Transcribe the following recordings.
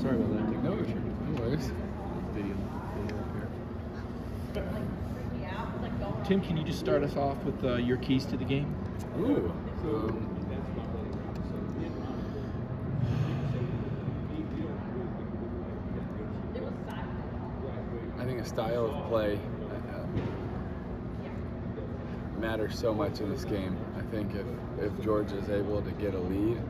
Sorry about that. No worries. Video up here. Tim, can you just start us off with your keys to the game? Ooh. I think a style of play matters so much in this game. I think if Georgia is able to get a lead,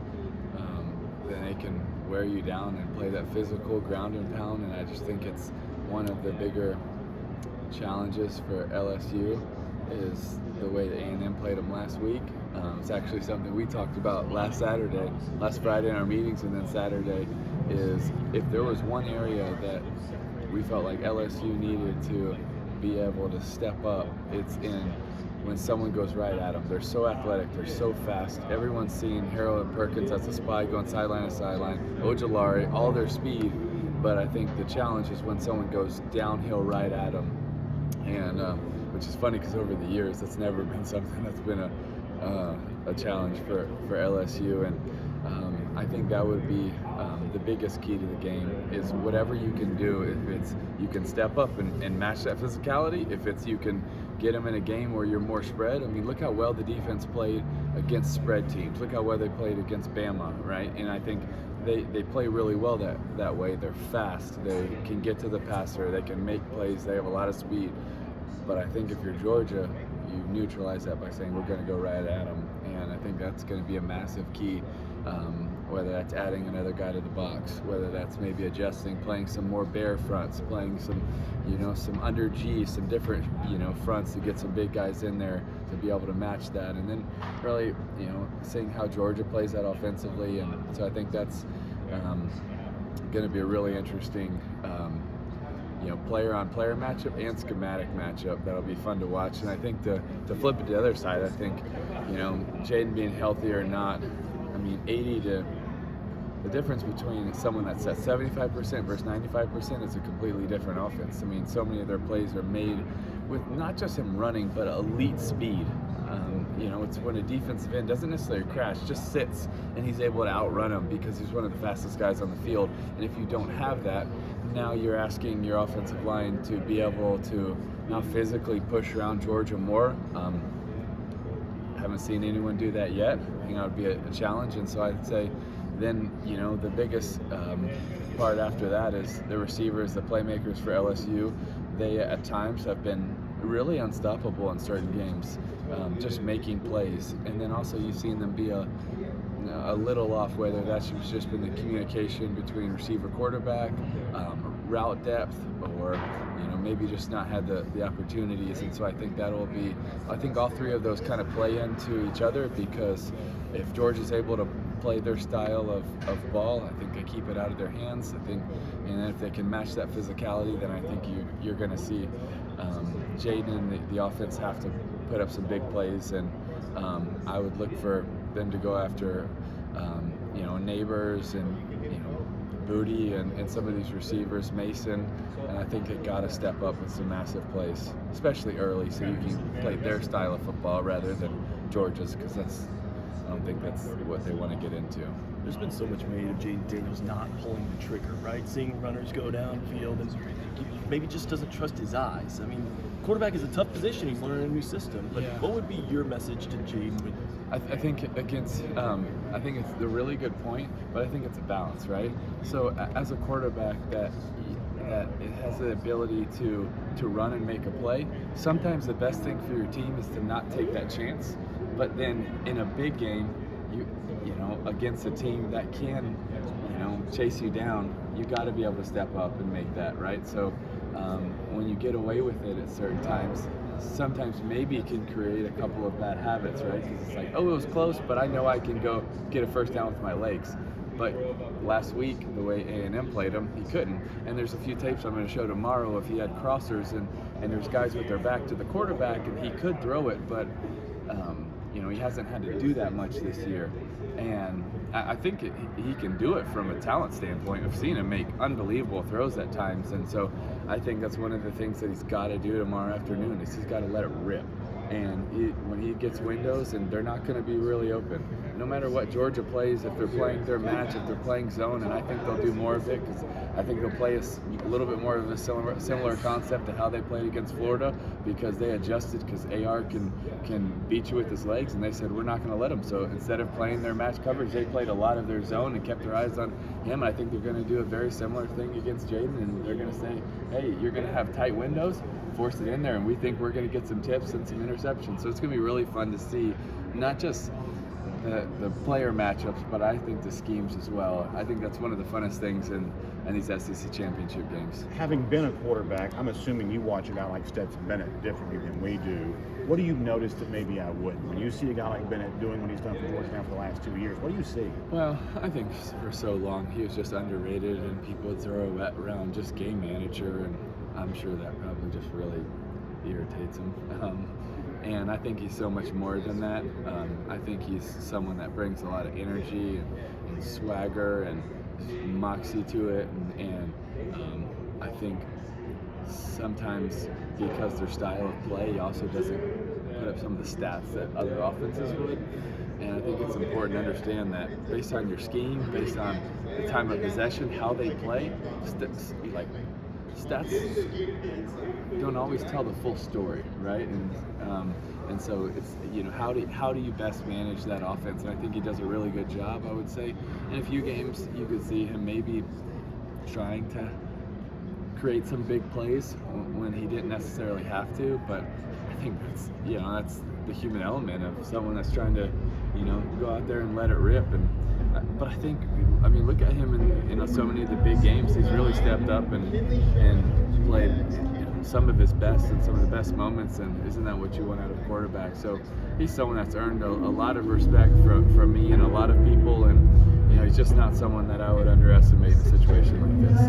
then they can wear you down and play that physical ground and pound. And I just think it's one of the bigger challenges for LSU is the way that A&M played them last week. It's actually something we talked about last Friday in our meetings, and then Saturday is if there was one area that we felt like LSU needed to be able to step up, it's in when someone goes right at them. They're so athletic, they're so fast. Everyone's seen Harrell and Perkins as a spy going sideline to sideline, Ojulari, all their speed. But I think the challenge is when someone goes downhill right at them. And which is funny because over the years, that's never been something that's been a challenge for LSU. And I think that would be the biggest key to the game is whatever you can do. If it's you can step up and match that physicality, if it's you can get them in a game where you're more spread. I mean, look how well the defense played against spread teams. Look how well they played against Bama, right? And I think they play really well that way. They're fast. They can get to the passer. They can make plays. They have a lot of speed. But I think if you're Georgia, you neutralize that by saying we're going to go right at them. And I think that's going to be a massive key, whether that's adding another guy to the box, whether that's maybe adjusting, playing some more bear fronts, playing some, some under G, some different, fronts to get some big guys in there to be able to match that. And then really, seeing how Georgia plays that offensively. And so I think that's going to be a really interesting player-on-player matchup and schematic matchup that'll be fun to watch. And I think to flip it to the other side, I think, Jaden being healthy or not, the difference between someone that's at 75% versus 95% is a completely different offense. So many of their plays are made with not just him running, but elite speed. It's when a defensive end doesn't necessarily crash, just sits, and he's able to outrun him because he's one of the fastest guys on the field. And if you don't have that, now you're asking your offensive line to be able to now physically push around Georgia more. Haven't seen anyone do that yet. I think that would be a challenge. And so I'd say then, the biggest part after that is the receivers, the playmakers for LSU. They at times have been really unstoppable in certain games, just making plays. And then also you've seen them be a little off, whether that's just been the communication between receiver quarterback, route depth, or maybe just not had the opportunities. And so I think I think all three of those kind of play into each other, because if Georgia's able to play their style of ball, I think they keep it out of their hands. I think, and then if they can match that physicality, then I think you're going to see Jaden and the offense have to put up some big plays. And I would look for them to go after Neighbors and Booty and some of these receivers, Mason, and I think they got to step up with some massive plays, especially early, so you can play their style of football rather than Georgia's, because I don't think that's what they want to get into. There's been so much made of Jaden Daniels not pulling the trigger, right? Seeing runners go downfield, and maybe just doesn't trust his eyes. Quarterback is a tough position. He's learning a new system. But What would be your message to Jaden? I think I think it's a really good point, but I think it's a balance, right? So as a quarterback that it has the ability to run and make a play, sometimes the best thing for your team is to not take that chance. But then in a big game, you against a team that can chase you down, you got to be able to step up and make that, right? So when you get away with it at certain times, sometimes maybe it can create a couple of bad habits, right? Because it's like, oh, it was close, but I know I can go get a first down with my legs. But last week, the way A&M played him, he couldn't. And there's a few tapes I'm going to show tomorrow if he had crossers and there's guys with their back to the quarterback, and he could throw it, but he hasn't had to do that much this year. And I think he can do it from a talent standpoint. I've seen him make unbelievable throws at times, and so I think that's one of the things that he's got to do tomorrow afternoon is he's got to let it rip. And when he gets windows, and they're not going to be really open, no matter what Georgia plays, if they're playing their match, if they're playing zone, and I think they'll do more of it because I think they'll play a little bit more of a similar concept to how they played against Florida, because they adjusted because AR can beat you with his legs, and they said we're not going to let him. So instead of playing their match coverage, they played a lot of their zone and kept their eyes on him. And I think they're going to do a very similar thing against Jaden, and they're going to say, hey, you're going to have tight windows, force it in there, and we think we're going to get some tips and some interceptions. So it's going to be really fun to see, not just the player matchups, but I think the schemes as well. I think that's one of the funnest things in these SEC championship games. Having been a quarterback, I'm assuming you watch a guy like Stetson Bennett differently than we do. What do you notice that maybe I wouldn't? When you see a guy like Bennett doing what he's done for Georgia now for the last 2 years, what do you see? Well, I think for so long he was just underrated, and people would throw around just game manager, and I'm sure that probably just really irritates him. And I think he's so much more than that. I think he's someone that brings a lot of energy and swagger and moxie to it. And I think sometimes because their style of play, he also doesn't put up some of the stats that other offenses would. And I think it's important to understand that based on your scheme, based on the time of possession, how they play, stats don't always tell the full story, right? And so it's, how do you best manage that offense? And I think he does a really good job, I would say. In a few games, you could see him maybe trying to create some big plays when he didn't necessarily have to, but I think that's the human element of someone that's trying to, go out there and let it rip. But I think, look at him in so many of the big games. He's really stepped up and played some of his best and some of the best moments, and isn't that what you want out of a quarterback? So he's someone that's earned a lot of respect from me and a lot of people, and he's just not someone that I would underestimate in a situation like this.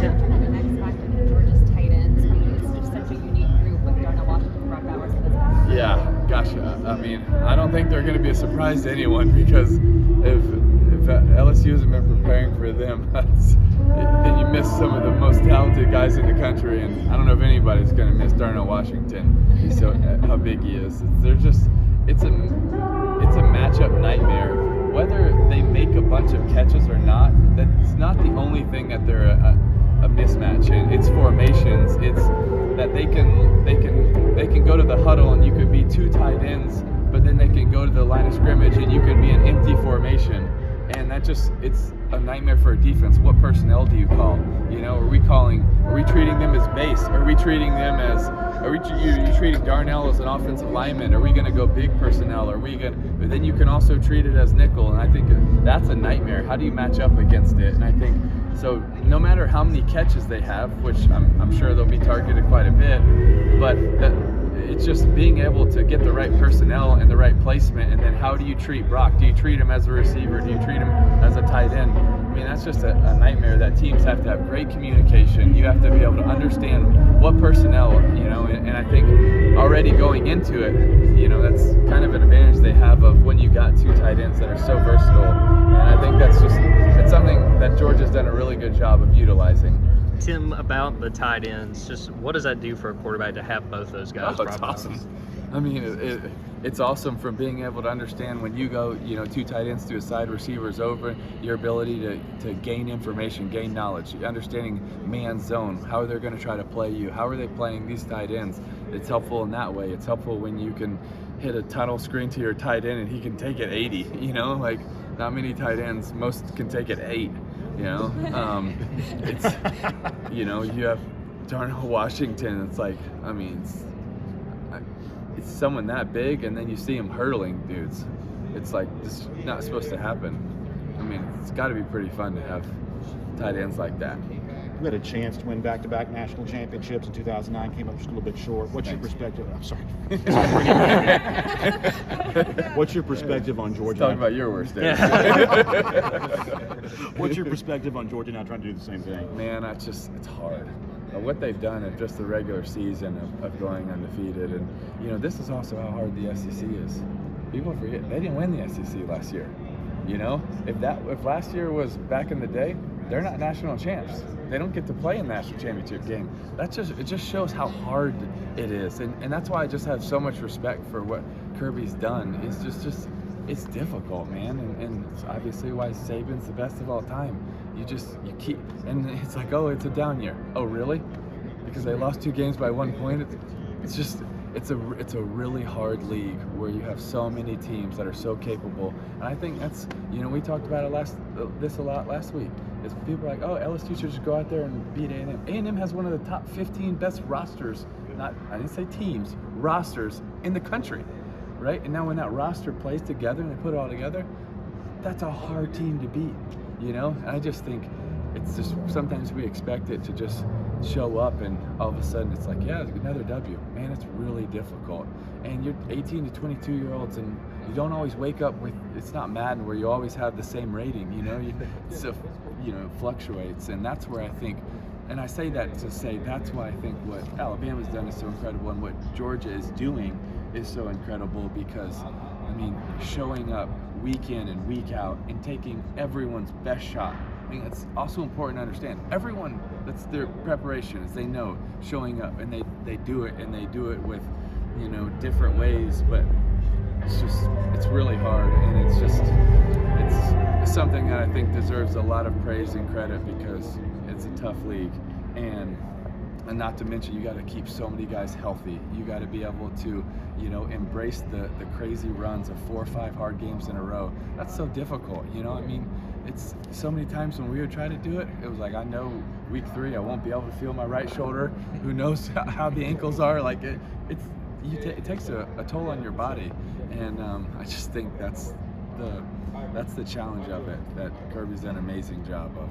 Tim, an X factor for Georgia's tight ends. It's just such a unique group with Darnell Washington, Brock Bowers, and this. Yeah, gosh, I don't think they're going to be a surprise to anyone, because if LSU hasn't been preparing for them, then you miss some of the most talented guys in the country, and I don't know if anybody's going to miss Darnell Washington. He's how big he is. It's a matchup nightmare. Whether they make a bunch of catches or not, that's not the only thing that they're a mismatch in. It's formations. It's that they can go to the huddle and you could be two tight ends, but then they can go to the line of scrimmage and you could be an empty formation. And it's a nightmare for a defense. What personnel do you call? Are we treating them as base? Are we treating them as, are you treating Darnell as an offensive lineman? Are we going to go big personnel? But then you can also treat it as nickel. And I think that's a nightmare. How do you match up against it? And I think, so no matter how many catches they have, which I'm sure they'll be targeted quite a bit, but it's just being able to get the right personnel and the right placement, and then how do you treat Brock? Do you treat him as a receiver? Do you treat him as a tight end? That's just a nightmare that teams have to have great communication. You have to be able to understand what personnel, and I think already going into it, that's kind of an advantage they have of when you got two tight ends that are so versatile. And I think it's something that Georgia's done a really good job of utilizing. Tim, about the tight ends, just what does that do for a quarterback to have both those guys? Oh, it's awesome. It's awesome from being able to understand when you go, two tight ends to a side receiver's over, your ability to gain information, gain knowledge, understanding man's zone, how they're going to try to play you, how are they playing these tight ends. It's helpful in that way. It's helpful when you can hit a tunnel screen to your tight end and he can take it 80, not many tight ends, most can take it 8. It's you have Darnell Washington. It's like, it's someone that big, and then you see him hurdling dudes. It's like, this is not supposed to happen. It's got to be pretty fun to have tight ends like that. You had a chance to win back-to-back national championships in 2009, came up just a little bit short. What's your perspective? I'm sorry. What's your perspective on Georgia? Talking about your worst days. What's your perspective on Georgia now trying to do the same thing? Man, it's hard. What they've done in just the regular season of going undefeated, and this is also how hard the SEC is. People forget they didn't win the SEC last year. If last year was back in the day, they're not national champs. They don't get to play in the national championship game. It just shows how hard it is, and that's why I just have so much respect for what Kirby's done. It's it's difficult, man, and it's obviously why Saban's the best of all time. You keep, and it's like, oh, it's a down year. Oh, really? Because they lost 2 games by 1 point. It's a really hard league where you have so many teams that are so capable, and I think that's, we talked about this a lot last week. Is people are like, oh, LSU should just go out there and beat A&M. A&M has one of the top 15 best rosters. I didn't say teams, rosters in the country, right? And now when that roster plays together and they put it all together, that's a hard team to beat, And I just think it's just sometimes we expect it to just show up and all of a sudden it's like, yeah, it's another W. Man, it's really difficult. And you're 18 to 22-year-olds and you don't always wake up with, it's not Madden where you always have the same rating, it fluctuates. And that's where I think, and I say that to say that's why I think what Alabama's done is so incredible and what Georgia is doing is so incredible because, showing up week in and week out and taking everyone's best shot. It's also important to understand. Everyone, that's their preparation, is they know showing up and they do it and they do it with, different ways, but it's really hard and it's something that I think deserves a lot of praise and credit because it's a tough league and not to mention you got to keep so many guys healthy. You got to be able to, embrace the crazy runs of 4 or 5 hard games in a row. That's so difficult, It's so many times when we would try to do it, it was like, I know week 3 I won't be able to feel my right shoulder. Who knows how the ankles are? Like it takes a toll on your body, and I just think that's the challenge of it that Kirby's done an amazing job of.